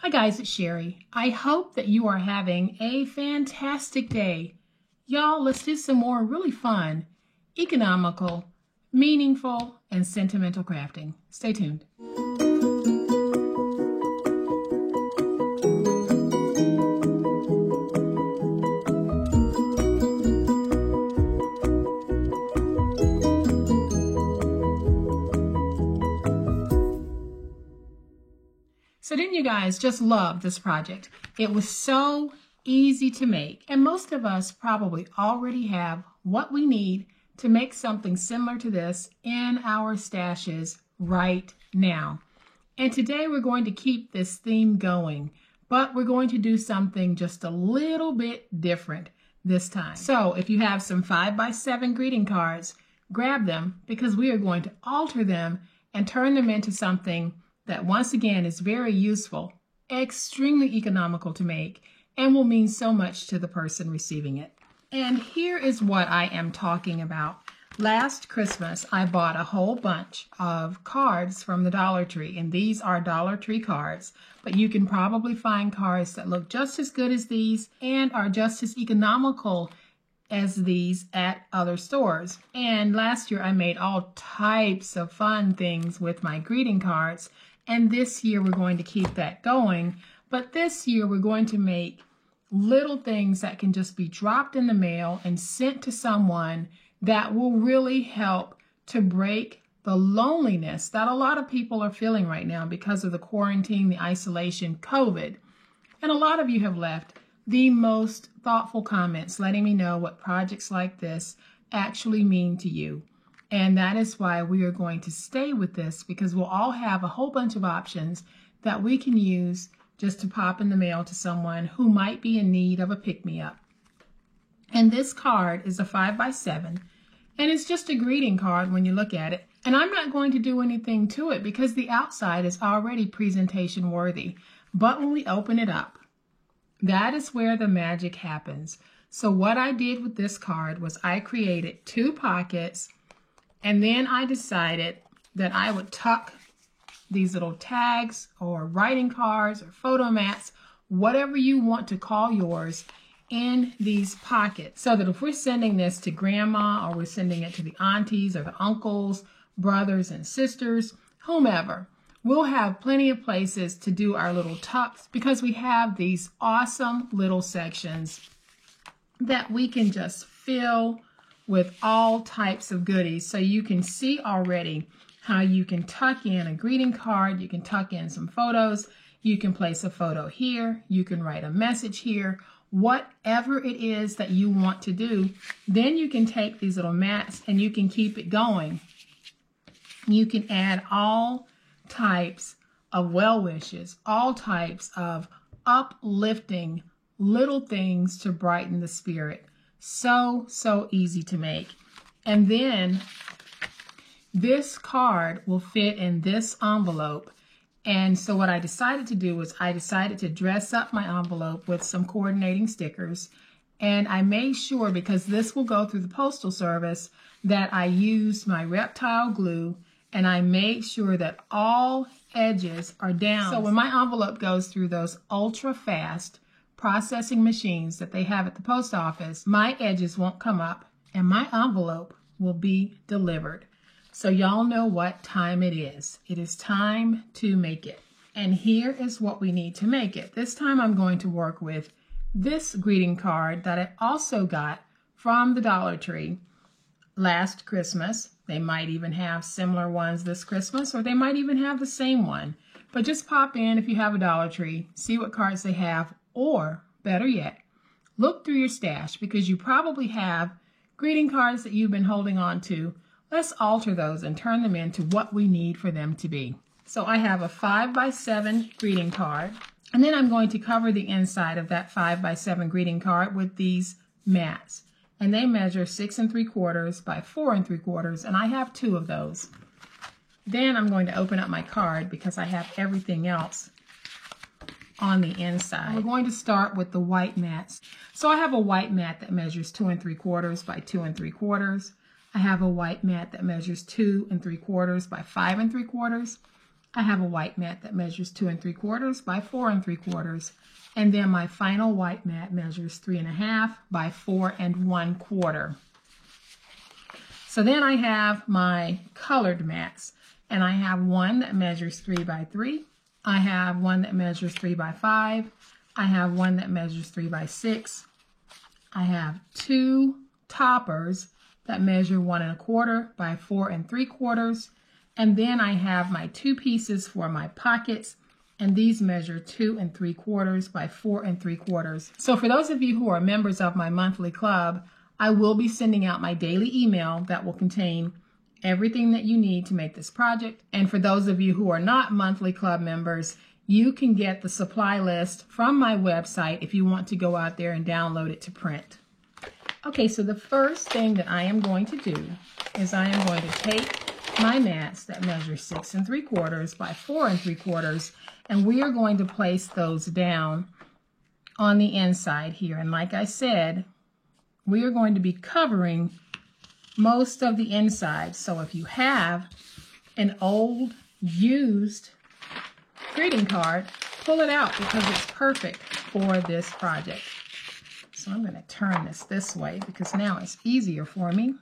Hi guys, it's Sherry. I hope that you are having a fantastic day. Y'all, let's do some more really fun, economical, meaningful, and sentimental crafting. Stay tuned. So didn't you guys just love this project? It was so easy to make, and most of us probably already have what we need to make something similar to this in our stashes right now. And today we're going to keep this theme going, but we're going to do something just a little bit different this time. So if you have some 5x7 greeting cards, grab them because we are going to alter them and turn them into something that once again is very useful, extremely economical to make, and will mean so much to the person receiving it. And here is what I am talking about. Last Christmas, I bought a whole bunch of cards from the Dollar Tree, and these are Dollar Tree cards, but you can probably find cards that look just as good as these and are just as economical as these at other stores. And last year, I made all types of fun things with my greeting cards. And this year we're going to keep that going. But this year we're going to make little things that can just be dropped in the mail and sent to someone that will really help to break the loneliness that a lot of people are feeling right now because of the quarantine, the isolation, COVID. And a lot of you have left the most thoughtful comments letting me know what projects like this actually mean to you. And that is why we are going to stay with this, because we'll all have a whole bunch of options that we can use just to pop in the mail to someone who might be in need of a pick-me-up. And this card is a 5x7, and it's just a greeting card when you look at it. And I'm not going to do anything to it because the outside is already presentation worthy. But when we open it up, that is where the magic happens. So what I did with this card was I created 2 pockets. And then I decided that I would tuck these little tags or writing cards or photo mats, whatever you want to call yours, in these pockets. So that if we're sending this to grandma, or we're sending it to the aunties or the uncles, brothers and sisters, whomever, we'll have plenty of places to do our little tucks because we have these awesome little sections that we can just fill with all types of goodies. So you can see already how you can tuck in a greeting card, you can tuck in some photos, you can place a photo here, you can write a message here, whatever it is that you want to do. Then you can take these little mats and you can keep it going. You can add all types of well wishes, all types of uplifting little things to brighten the spirit. So easy to make. And then this card will fit in this envelope. And so what I decided to do was I decided to dress up my envelope with some coordinating stickers. And I made sure, because this will go through the Postal Service, that I used my reptile glue, and I made sure that all edges are down. So when my envelope goes through those ultra fast processing machines that they have at the post office, my edges won't come up and my envelope will be delivered. So y'all know what time it is. It is time to make it. And here is what we need to make it. This time I'm going to work with this greeting card that I also got from the Dollar Tree last Christmas. They might even have similar ones this Christmas, or they might even have the same one. But just pop in if you have a Dollar Tree, see what cards they have. Or, better yet, look through your stash because you probably have greeting cards that you've been holding on to. Let's alter those and turn them into what we need for them to be. So I have a 5x7 greeting card, and then I'm going to cover the inside of that 5x7 greeting card with these mats. And they measure 6 3/4 by 4 3/4, and I have 2 of those. Then I'm going to open up my card because I have everything else on the inside. We're going to start with the white mats. So I have a white mat that measures 2 3/4 by 2 3/4. I have a white mat that measures 2 3/4 by 5 3/4. I have a white mat that measures 2 3/4 by 4 3/4. And then my final white mat measures 3 1/2 by 4 1/4. So then I have my colored mats, and I have one that measures 3 by 3. I have one that measures 3 by 5. I have one that measures 3 by 6. I have 2 toppers that measure 1 1/4 by 4 3/4. And then I have my 2 pieces for my pockets, and these measure 2 3/4 by 4 3/4. So for those of you who are members of my monthly club, I will be sending out my daily email that will contain everything that you need to make this project. And for those of you who are not monthly club members, you can get the supply list from my website if you want to go out there and download it to print. Okay, so the first thing that I am going to do is I am going to take my mats that measure 6 3/4 by 4 3/4, and we are going to place those down on the inside here. And like I said, we are going to be covering most of the inside. So if you have an old used greeting card, pull it out because it's perfect for this project. So I'm going to turn this way because now it's easier for me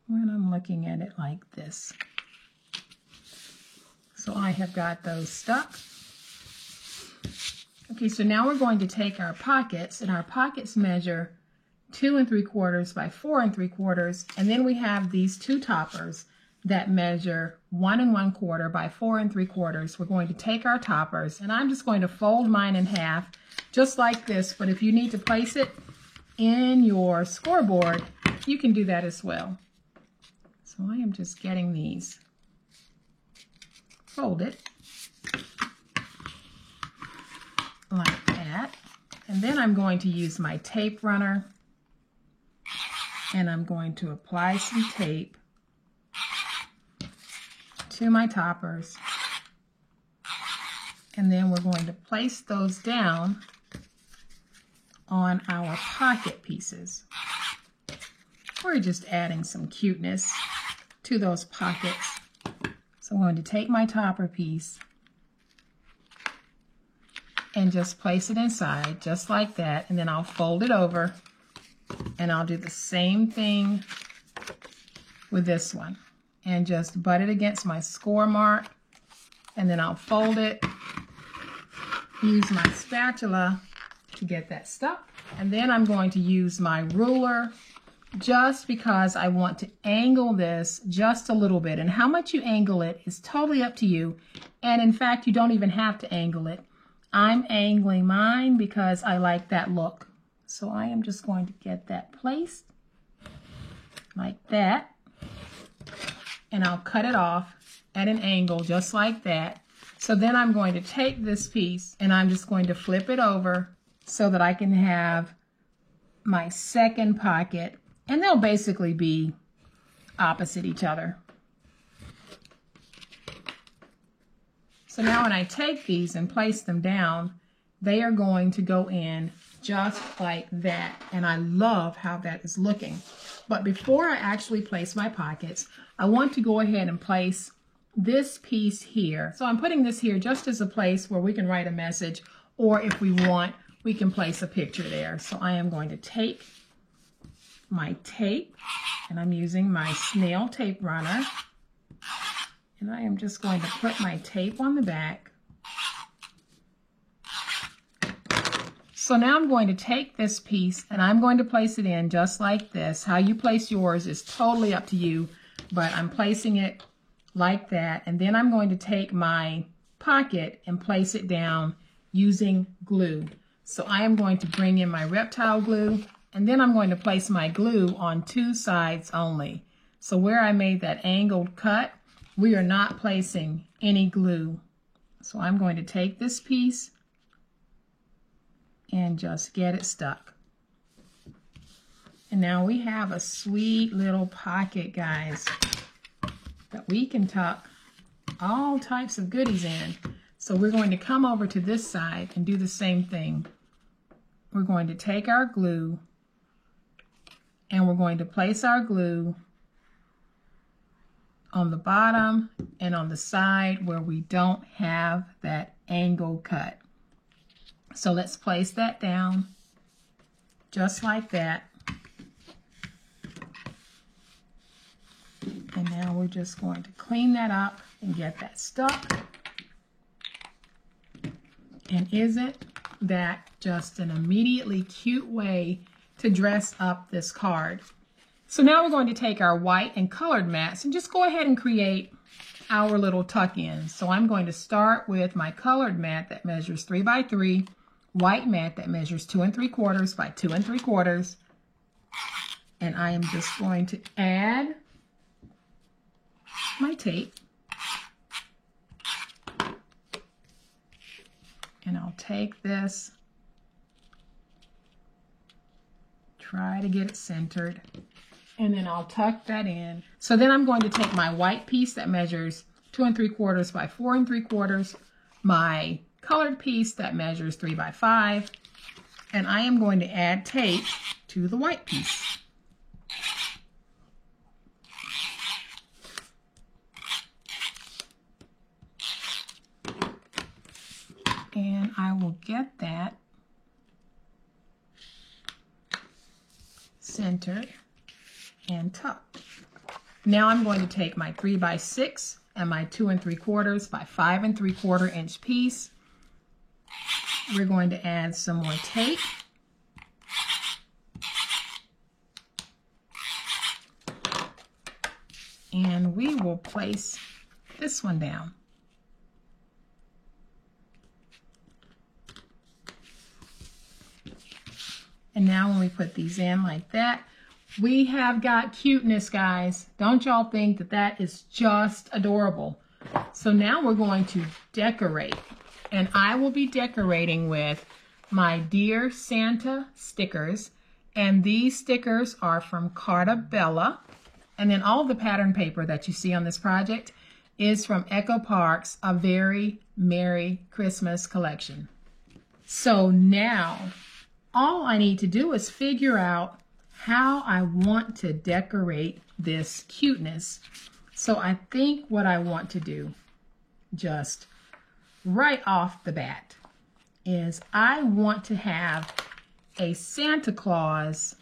when I'm looking at it like this. So I have got those stuck. Okay, so now we're going to take our pockets, and our pockets measure 2 3/4 by 4 3/4, and then we have these 2 toppers that measure 1 1/4 by 4 3/4. We're going to take our toppers, and I'm just going to fold mine in half, just like this, but if you need to place it in your scoreboard, you can do that as well. So I am just getting these folded like that. And then I'm going to use my tape runner, and I'm going to apply some tape to my toppers. And then we're going to place those down on our pocket pieces. We're just adding some cuteness to those pockets. So I'm going to take my topper piece and just place it inside, just like that, and then I'll fold it over, and I'll do the same thing with this one, and just butt it against my score mark, and then I'll fold it, use my spatula to get that stuck, and then I'm going to use my ruler just because I want to angle this just a little bit, and how much you angle it is totally up to you, and in fact you don't even have to angle it. I'm angling mine because I like that look. So I am just going to get that placed like that, and I'll cut it off at an angle just like that. So then I'm going to take this piece and I'm just going to flip it over so that I can have my second pocket, and they'll basically be opposite each other. So now when I take these and place them down, they are going to go in just like that. And I love how that is looking. But before I actually place my pockets, I want to go ahead and place this piece here. So I'm putting this here just as a place where we can write a message, or if we want, we can place a picture there. So I am going to take my tape, and I'm using my snail tape runner. And I am just going to put my tape on the back. So now I'm going to take this piece and I'm going to place it in just like this. How you place yours is totally up to you, but I'm placing it like that. And then I'm going to take my pocket and place it down using glue. So I am going to bring in my reptile glue, and then I'm going to place my glue on 2 sides only. So where I made that angled cut, we are not placing any glue. So I'm going to take this piece and just get it stuck. And now we have a sweet little pocket, guys, that we can tuck all types of goodies in. So we're going to come over to this side and do the same thing. We're going to take our glue and we're going to place our glue on the bottom and on the side where we don't have that angle cut. So let's place that down just like that. And now we're just going to clean that up and get that stuck. And isn't that just an immediately cute way to dress up this card? So now we're going to take our white and colored mats and just go ahead and create our little tuck-ins. So I'm going to start with my colored mat that measures 3 by 3, white mat that measures 2 3/4 by 2 3/4. And I am just going to add my tape. And I'll take this, try to get it centered, and then I'll tuck that in. So then I'm going to take my white piece that measures 2 3/4 by 4 3/4, my colored piece that measures 3 by 5, and I am going to add tape to the white piece. And I will get that centered and tucked. Now I'm going to take my 3 by 6 and my 2 3/4 by 5 3/4 inch piece. We're going to add some more tape. And we will place this one down. And now when we put these in like that, we have got cuteness, guys. Don't y'all think that that is just adorable? So now we're going to decorate. And I will be decorating with my Dear Santa stickers. And these stickers are from Carta Bella. And then all the pattern paper that you see on this project is from Echo Park's A Very Merry Christmas collection. So now all I need to do is figure out how I want to decorate this cuteness. So I think what I want to do, just right off the bat, is I want to have a Santa Claus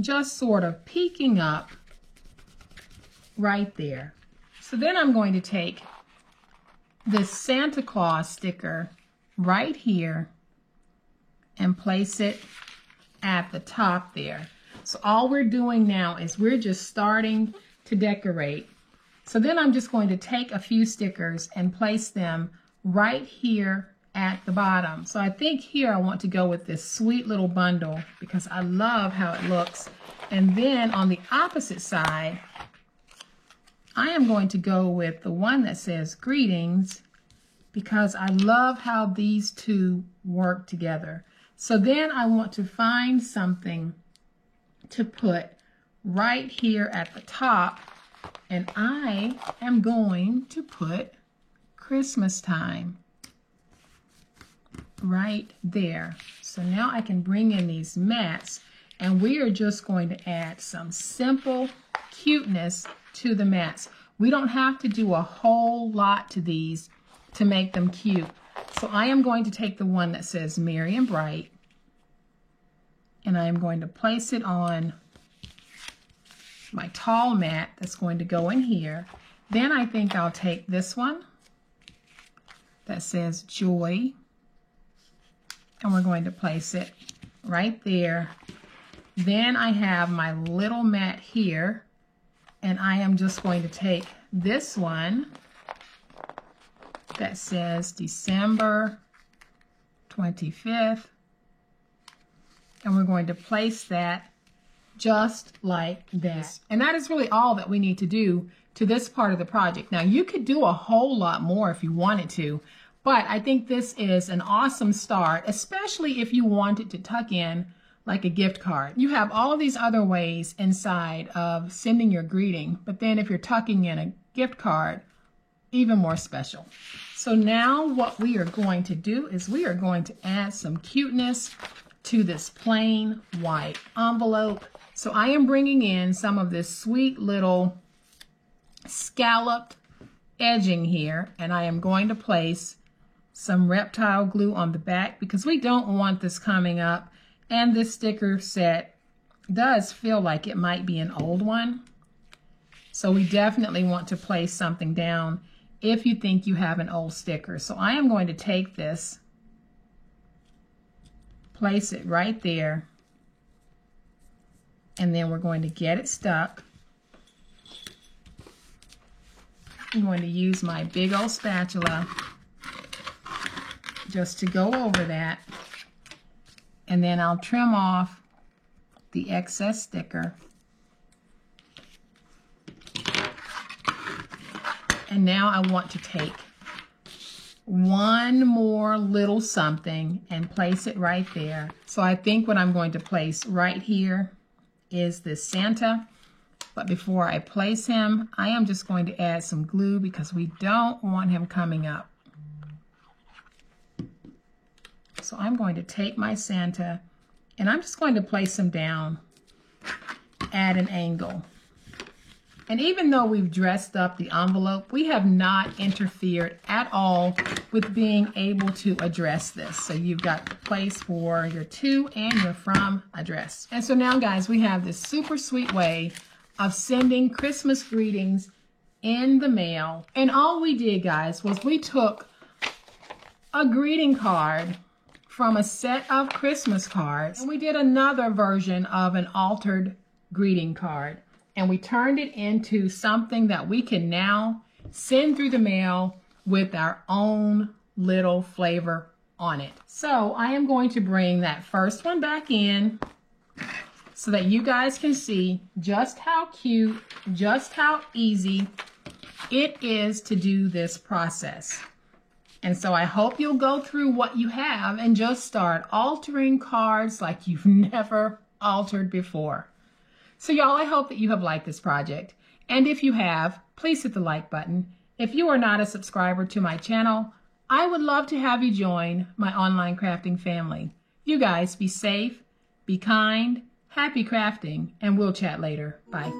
just sort of peeking up right there. So then I'm going to take this Santa Claus sticker right here and place it at the top there. So all we're doing now is we're just starting to decorate. So then I'm just going to take a few stickers and place them right here at the bottom. So I think here I want to go with this sweet little bundle because I love how it looks. And then on the opposite side, I am going to go with the one that says greetings because I love how these two work together. So then I want to find something to put right here at the top, and I am going to put Christmas time right there. So now I can bring in these mats, and we are just going to add some simple cuteness to the mats. We don't have to do a whole lot to these to make them cute. So I am going to take the one that says Merry and Bright, and I am going to place it on my tall mat that's going to go in here. Then I think I'll take this one that says Joy, and we're going to place it right there. Then I have my little mat here, and I am just going to take this one that says December 25th, and we're going to place that just like this. And that is really all that we need to do to this part of the project. Now, you could do a whole lot more if you wanted to, but I think this is an awesome start, especially if you wanted to tuck in like a gift card. You have all of these other ways inside of sending your greeting, but then if you're tucking in a gift card, even more special. So now what we are going to do is we are going to add some cuteness to this plain white envelope. So I am bringing in some of this sweet little scalloped edging here, and I am going to place some reptile glue on the back because we don't want this coming up, and this sticker set does feel like it might be an old one. So we definitely want to place something down if you think you have an old sticker. So I am going to take this, place it right there, and then we're going to get it stuck. I'm going to use my big old spatula just to go over that, and then I'll trim off the excess sticker. And now I want to take one more little something and place it right there. So I think what I'm going to place right here is this Santa. But before I place him, I am just going to add some glue because we don't want him coming up. So I'm going to take my Santa and I'm just going to place him down at an angle. And even though we've dressed up the envelope, we have not interfered at all with being able to address this. So you've got the place for your to and your from address. And so now, guys, we have this super sweet way of sending Christmas greetings in the mail. And all we did, guys, was we took a greeting card from a set of Christmas cards, and we did another version of an altered greeting card. And we turned it into something that we can now send through the mail with our own little flavor on it. So I am going to bring that first one back in so that you guys can see just how cute, just how easy it is to do this process. And so I hope you'll go through what you have and just start altering cards like you've never altered before. So y'all, I hope that you have liked this project. And if you have, please hit the like button. If you are not a subscriber to my channel, I would love to have you join my online crafting family. You guys be safe, be kind, happy crafting, and we'll chat later. Bye.